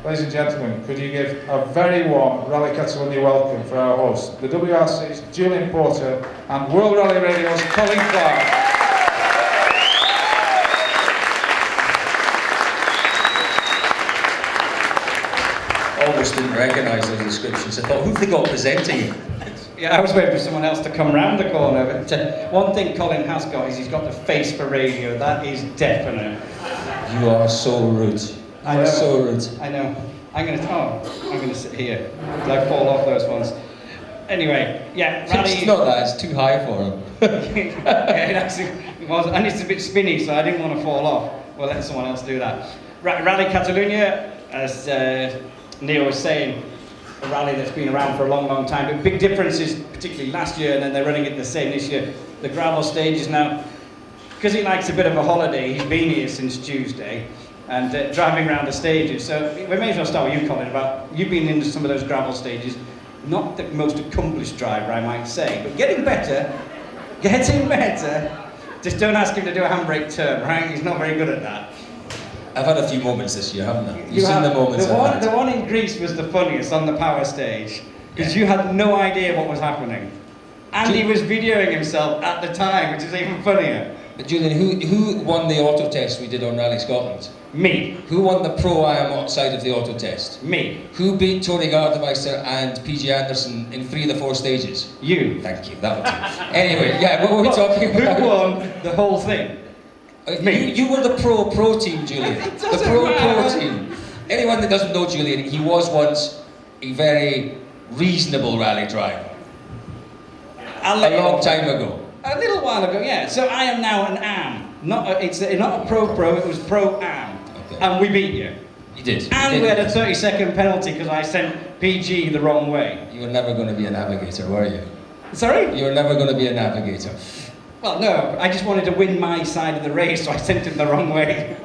ladies and gentlemen, could you give a very warm Rally Catalunya welcome for our hosts, the WRC's Julian Porter and World Rally Radio's Colin Clark. Almost didn't recognise those descriptions. I thought, who've they got presenting? Yeah, I was waiting for someone else to come round the corner. But one thing Colin has got is he's got the face for radio. That is definite. You are so rude. I know. So rude. I know. I'm gonna sit here. Did I fall off those ones? Anyway, yeah, Rally. It's not that. It's too high for him. Yeah, it actually was, and it's a bit spinny, so I didn't want to fall off. We'll let someone else do that. Rally Catalunya, as Neil was saying, a rally that's been around for a long, long time. But big differences, particularly last year, and then they're running it the same this year. The gravel stages now, because he likes a bit of a holiday, he's been here since Tuesday, and driving around the stages. So we may as well start with you, Colin. You've been into some of those gravel stages. Not the most accomplished driver, I might say, but getting better. Getting better. Just don't ask him to do a handbrake turn, right? He's not very good at that. I've had a few moments this year, haven't I? You've seen the moments I've had. The one in Greece was the funniest on the power stage, because you had no idea what was happening. And he was videoing himself at the time, which is even funnier. But Julian, who won the auto test we did on Rally Scotland? Me. Who won the Pro-Am outside of the auto test? Me. Who beat Tony Gardemeister and PG Anderson in 3 of the 4 stages? You. Thank you, that would do. Anyway, yeah, what were we talking about? Who won the whole thing? Me. You were the pro team, Julian. The pro team. Anyone that doesn't know Julian, he was once a very reasonable rally driver. A long time ago. A little while ago, yeah. So I am now an AM. It's not a pro, it was pro-am. Okay. And we beat you. You did. And we had a 30-second penalty because I sent PG the wrong way. You were never going to be a navigator, were you? Sorry? You were never going to be a navigator. Well, no, I just wanted to win my side of the race, so I sent him the wrong way.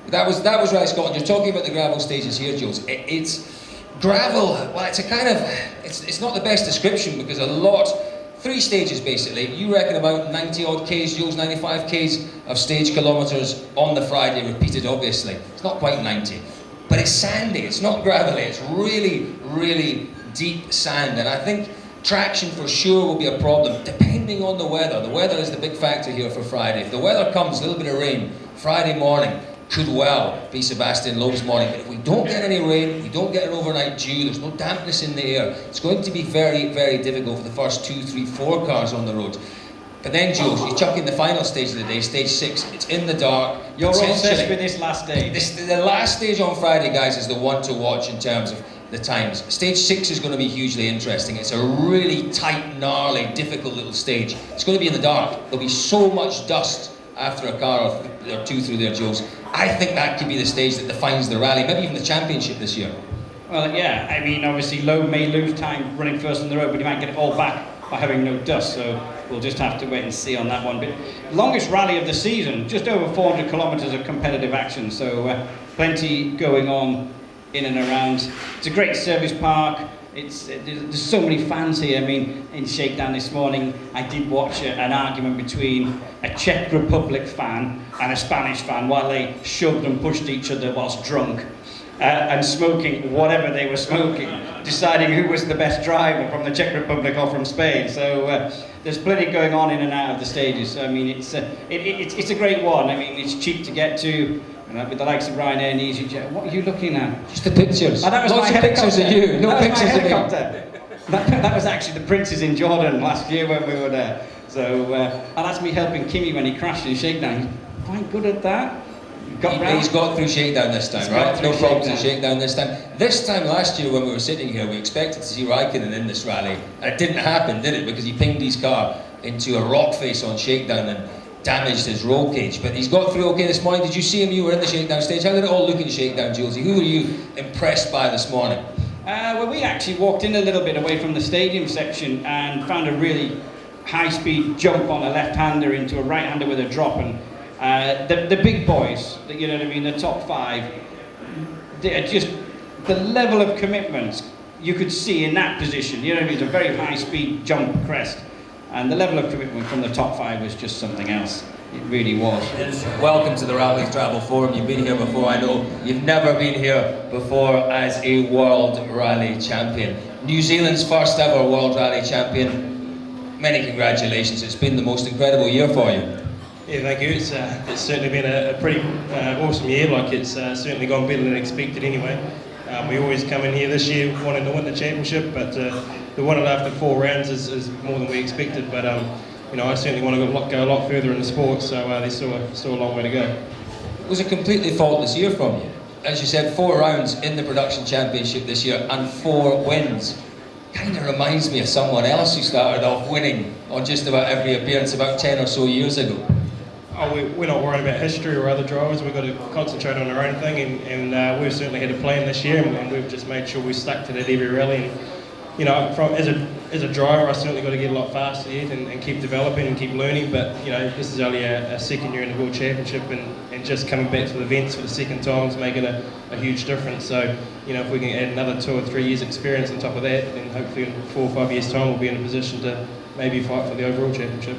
That was Rally Scotland. You're talking about the gravel stages here, Jules. It's gravel. Well, it's a kind of it's not the best description because 3 stages basically. You reckon about 90 odd Ks, Jules, 95 Ks of stage kilometres on the Friday, repeated obviously. It's not quite 90, but it's sandy. It's not gravelly. It's really, really deep sand, and I think traction for sure will be a problem, depending on the weather. The weather is the big factor here for Friday. If the weather comes, a little bit of rain, Friday morning could well be Sebastian Loeb's morning. But if we don't get any rain, we don't get an overnight dew, there's no dampness in the air, it's going to be very, very difficult for the first 2, 3, 4 cars on the road. But then, Jules, you chuck in the final stage of the day, stage 6, it's in the dark. You're obsessed with this last stage. The last stage on Friday, guys, is the one to watch in terms of the times. Stage 6 is going to be hugely interesting. It's a really tight, gnarly, difficult little stage. It's going to be in the dark. There'll be so much dust after a car or 2 through there, Jules. I think that could be the stage that defines the rally, maybe even the championship this year. Well, yeah, I mean, obviously Loeb may lose time running first on the road, but he might get it all back by having no dust, so we'll just have to wait and see on that one. But longest rally of the season, just over 400 kilometres of competitive action, so plenty going on in and around. It's a great service park. There's so many fans here. I mean, in Shakedown this morning, I did watch an argument between a Czech Republic fan and a Spanish fan while they shoved and pushed each other whilst drunk and smoking whatever they were smoking, deciding who was the best driver from the Czech Republic or from Spain. So there's plenty going on in and out of the stages. So, I mean, it's a great one. I mean, it's cheap to get to. With the likes of Ryanair and EasyJet. What are you looking at? Just the pictures. Oh, that was Lots my of pictures of you. No pictures of me. That was actually the Princes in Jordan last year when we were there. So, and that's me helping Kimi when he crashed in Shakedown. He's quite good at that. He's got through Shakedown this time, right? No problems in Shakedown this time. This time last year when we were sitting here, we expected to see Raikkonen in this rally. And it didn't happen, did it? Because he pinged his car into a rock face on Shakedown and damaged his roll cage, but he's got through okay this morning. Did you see him? You were in the Shakedown stage. How did it all look in Shakedown, Julesy? Who were you impressed by this morning? Well, we actually walked in a little bit away from the stadium section and found a really high-speed jump on a left-hander into a right-hander with a drop, and the big boys, you know what I mean, the top 5, they're just the level of commitment you could see in that position. You know what I mean? It's a very high-speed jump crest. And the level of commitment from the top 5 was just something else. It really was. Welcome to the Rallytravel Forum. You've been here before, I know. You've never been here before as a World Rally Champion. New Zealand's first ever World Rally Champion. Many congratulations. It's been the most incredible year for you. Yeah, thank you. It's certainly been a pretty awesome year. Like, it's certainly gone better than expected anyway. We always come in here this year wanting to win the championship, but the win it after 4 rounds is more than we expected. But you know, I certainly want to go a lot further in the sport, so there's still a long way to go. It was a completely faultless year from you. As you said, 4 rounds in the production championship this year and 4 wins. Kind of reminds me of someone else who started off winning on just about every appearance about 10 or so years ago. Oh, we're not worried about history or other drivers. We've got to concentrate on our own thing, and we've certainly had a plan this year, and we've just made sure we stuck to that every rally. And you know, as a driver, I certainly got to get a lot faster yet and keep developing and keep learning. But you know, this is only a second year in the World Championship, and just coming back to the events for the second time is making a huge difference. So you know, if we can add another 2 or 3 years experience on top of that, then hopefully in 4 or 5 years' time we'll be in a position to maybe fight for the overall championship.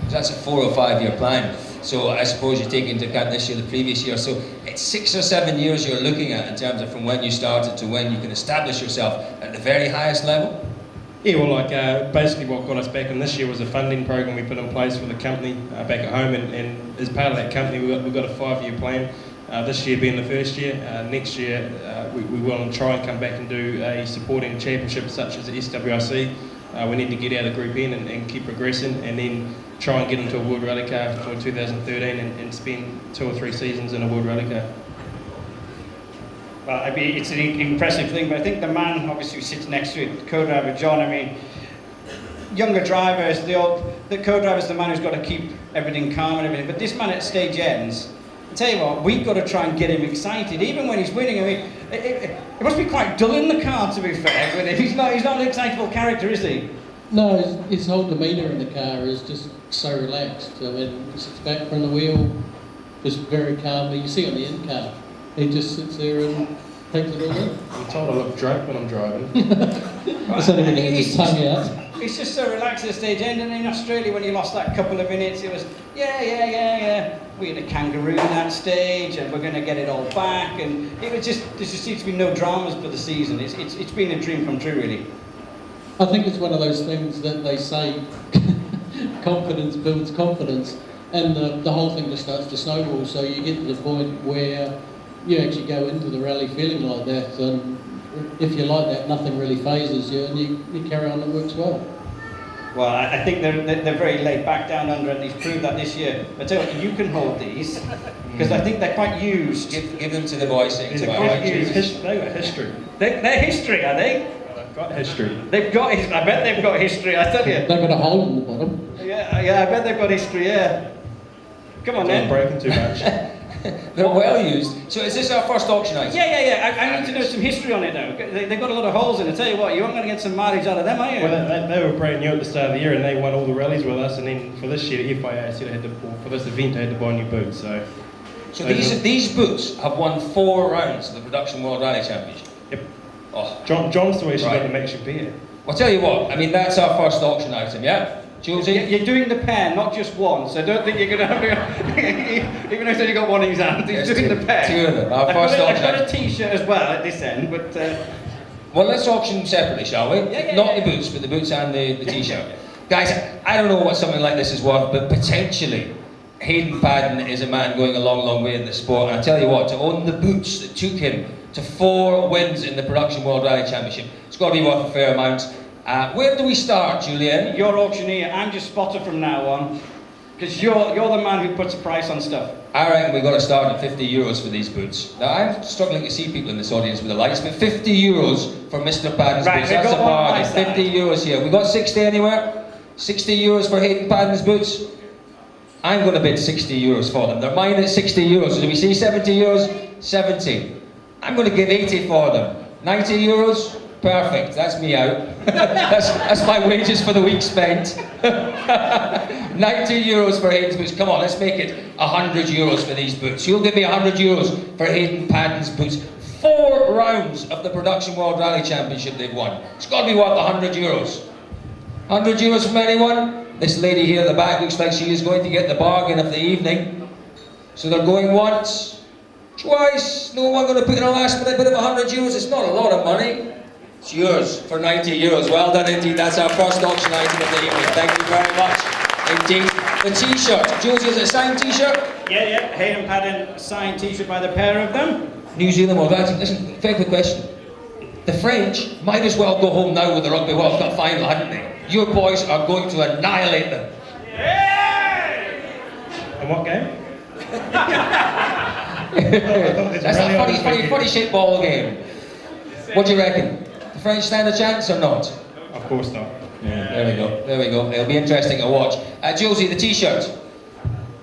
That's a 4 or 5 year plan. So I suppose you take into account this year, the previous year. So it's 6 or 7 years you're looking at in terms of from when you started to when you can establish yourself at the very highest level? Yeah, well, like basically what got us back in this year was a funding program we put in place for the company back at home, and as part of that company we've got a 5-year plan. This year being the first year. Next year we will try and come back and do a supporting championship such as the SWRC. We need to get out of Group N and keep progressing, and then try and get into a World Rally Car for 2013 and spend 2 or 3 seasons in a World Rally Car. Well, I mean, it's an impressive thing, but I think the man obviously who sits next to it, co-driver John, I mean, younger drivers, the co-driver's the man who's got to keep everything calm and everything, but this man at stage ends, I tell you what, we've got to try and get him excited, even when he's winning. I mean, it must be quite dull in the car, to be fair, with him. He's not an excitable character, is he? No, his whole demeanour in the car is just so relaxed. I mean, he sits back from the wheel, just very calmly. You see on the in car, he just sits there and takes it all in. I'm told I look drunk when I'm driving. It's only when he has his tongue out. He's just so relaxed at the stage end, and in Australia when he lost that couple of minutes, it was, yeah. We had a kangaroo in that stage, and we're going to get it all back, and it was just, there just seems to be no dramas for the season. It's been a dream come true, really. I think it's one of those things that they say, confidence builds confidence, and the whole thing just starts to snowball, so you get to the point where you actually go into the rally feeling like that, and if you're like that, nothing really phases you, and you carry on, it works well. Well, I think they're very laid back down under, and he's proved that this year. I tell you what, you can hold these, because I think they're quite used. Give them to the boys. They've got history. They're history, are they? They've got history. They've got history. I bet they've got history, I tell you. They've got a hole in the bottom. Yeah, I bet they've got history, yeah. Come on Don't then. break too much. They're well used. So is this our first auction item? Yeah. I need to know some history on it now. They've got a lot of holes in it. I tell you what, you aren't going to get some mileage out of them, are you? Well, they were brand new at the start of the year, and they won all the rallies with us. And then for this year, FIA said for this event, they had to buy new boots. So these boots have won 4 rounds of the Production World Rally Championship. Yep. Oh, John's the way she Right. got them actually beer. I'll tell you what. I mean, that's our first auction item, yeah. Josie? You're doing the pair, not just one, so I don't think you're going to have to... Even if you've got one in his hand, he's doing the pair. 2 of them. Our I've first got auction a item. t-shirt as well at this end, but... Well, let's auction them separately, shall we? Yeah, Not yeah. the boots, but the boots and the t-shirt. Guys, I don't know what something like this is worth, but potentially Hayden Paddon is a man going a long, long way in the sport. And I tell you what, to own the boots that took him to 4 wins in the Production World Rally Championship, it's got to be worth a fair amount. Where do we start, Julian? You're auctioneer, I'm just spotter from now on, because you're the man who puts a price on stuff. I reckon we've got to start at €50 for these boots. Now, I'm struggling to see people in this audience with the lights, but €50 for Mr. Paddon's Right, boots. we've That's a got one on my bargain. side. €50 here. We got 60 anywhere? €60 for Hayden Paddon's boots? I'm going to bid €60 for them. They're mine at €60. So do we see €70? 70. I'm going to give 80 for them. €90? Perfect. That's me out. that's my wages for the week spent. €90 for Hayden's boots. Come on, let's make it €100 for these boots. You'll give me €100 for Hayden Paddon's boots. 4 rounds of the Production World Rally Championship they've won. It's got to be worth €100. €100 from anyone? This lady here at the back looks like she is going to get the bargain of the evening. So they're going once, twice. No one going to put in a last minute bid of €100. It's not a lot of money. It's yours for €90. Well done indeed. That's our first auction item of the evening. Thank you very much indeed. The t-shirt. Josie, is it a signed t-shirt? Yeah. Hayden Paddon signed t-shirt by the pair of them. New Zealand World Rally. Listen, very quick question. The French might as well go home now with the Rugby World Cup final, hadn't they? Your boys are going to annihilate them. In what game? That's a funny shaped ball game. What do you reckon? The French stand a chance or not? Of course not. Yeah, there we go. It'll be interesting to watch. Josie, the t-shirt.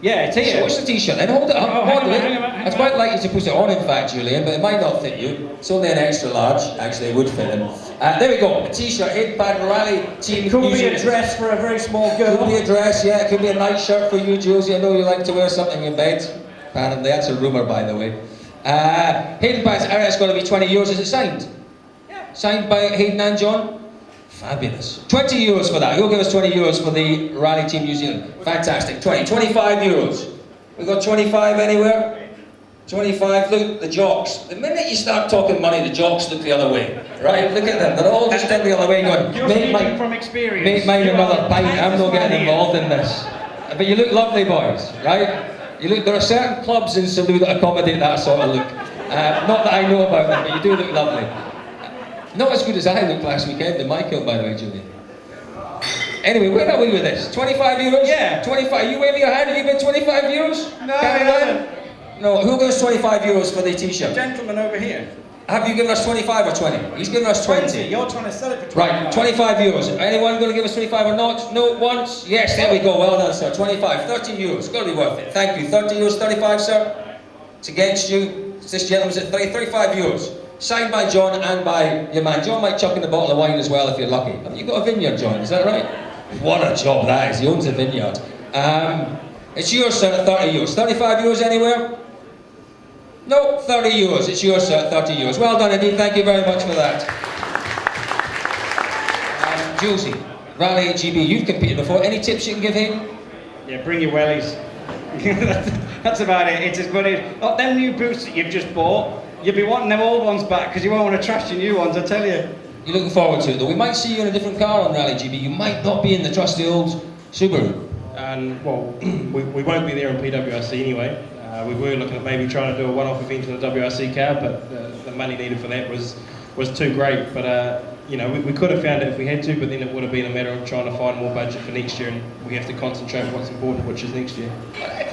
Yeah, it's here. What's the t-shirt? And hold it up. Hang on. I'd quite like you to put it on, in fact, Julian, but it might not fit you. It's only an extra large. Actually, it would fit him. There we go. A t-shirt. Hayden Paddon Rally Team. Could be a dress for a very small girl. Could be a dress, yeah. It could be a night shirt for you, Josie. I know you like to wear something in bed. Apparently, that's a rumour, by the way. Hayden Paddon. It's going to be €20. Is it signed? Yeah. Signed by Hayden and John. Fabulous. €20 for that. Who'll give us €20 for the Rally Team New Zealand? Fantastic. 20. €25. We got 25 anywhere? 25. Look, the jocks. The minute you start talking money, the jocks look the other way. Right? Look at them. They're all just the other way going, You're speaking from experience. make mine another pint. I'm not getting involved in this. But you look lovely, boys. Right? You look. There are certain clubs in Salou that accommodate that sort of look. Not that I know about them, but you do look lovely. Not as good as I looked last weekend in my kilt, by the way, Julian. Anyway, where are we with this? €25? Yeah. 25. Are you waving your hand? Have you been €25? No, I haven't. No. Who gives €25 for the t-shirt? Gentleman over here. Have you given us 25 or 20? He's given us 20. You're trying to sell it for 25. Right, €25. Anyone going to give us 25 or not? No, once? Yes, there we go. Well done, sir. 25, €30. It's got to be worth it. Thank you. €30, 35, sir. It's against you. This gentleman's at €35. Signed by John and by your man. John might chuck in a bottle of wine as well if you're lucky. Have you got a vineyard, John? Is that right? What a job that is. He owns a vineyard. It's yours, sir, at €30. €35 anywhere? No, €30. It's yours, sir, at €30. Well done indeed. Thank you very much for that. Josie, Rally GB, you've competed before. Any tips you can give him? Yeah, bring your wellies. That's about it. It's as good as them new boots that you've just bought. You'll be wanting them old ones back because you won't want to trash your new ones, I tell you. You're looking forward to it though. We might see you in a different car on Rally GB. You might not be in the trusty old Subaru. Well, we won't be there in PWRC anyway. We were looking at maybe trying to do a one-off event in the WRC car, but the money needed for that was too great. But we could have found it if we had to, but then it would have been a matter of trying to find more budget for next year, and we have to concentrate on what's important, which is next year.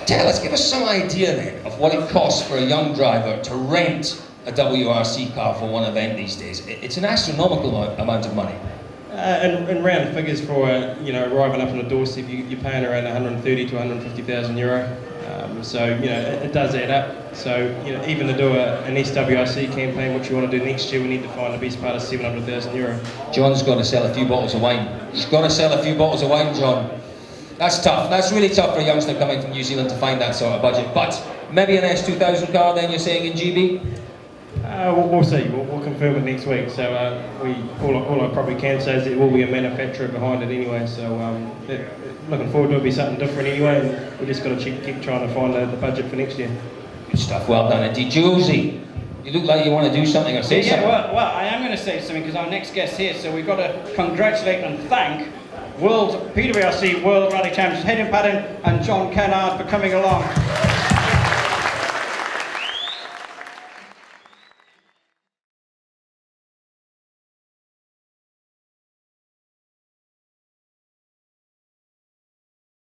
Tell us, give us some idea then of what it costs for a young driver to rent a WRC car for one event these days. It's an astronomical amount of money. In round figures for arriving up on the doorstep, you're paying around 130 to 150,000 euro. So it does add up. So even to do an SWRC campaign, which you want to do next year, we need to find the best part of 700,000 euro. John's got to sell a few bottles of wine. He's got to sell a few bottles of wine, John. That's tough. That's really tough for a youngster coming from New Zealand to find that sort of budget. But maybe an S2000 car then, you're saying, in GB? We'll see. We'll confirm it next week. So all I probably can say is there will be a manufacturer behind it anyway. So looking forward to it. Be something different anyway. And we just got to keep trying to find the budget for next year. Good stuff. Well done indeed. Josie, you look like you want to do something or say something. Well, I am going to say something because our next guest here. So we've got to congratulate and thank PWRC World Rally Champions Hayden Paddon and John Kennard for coming along.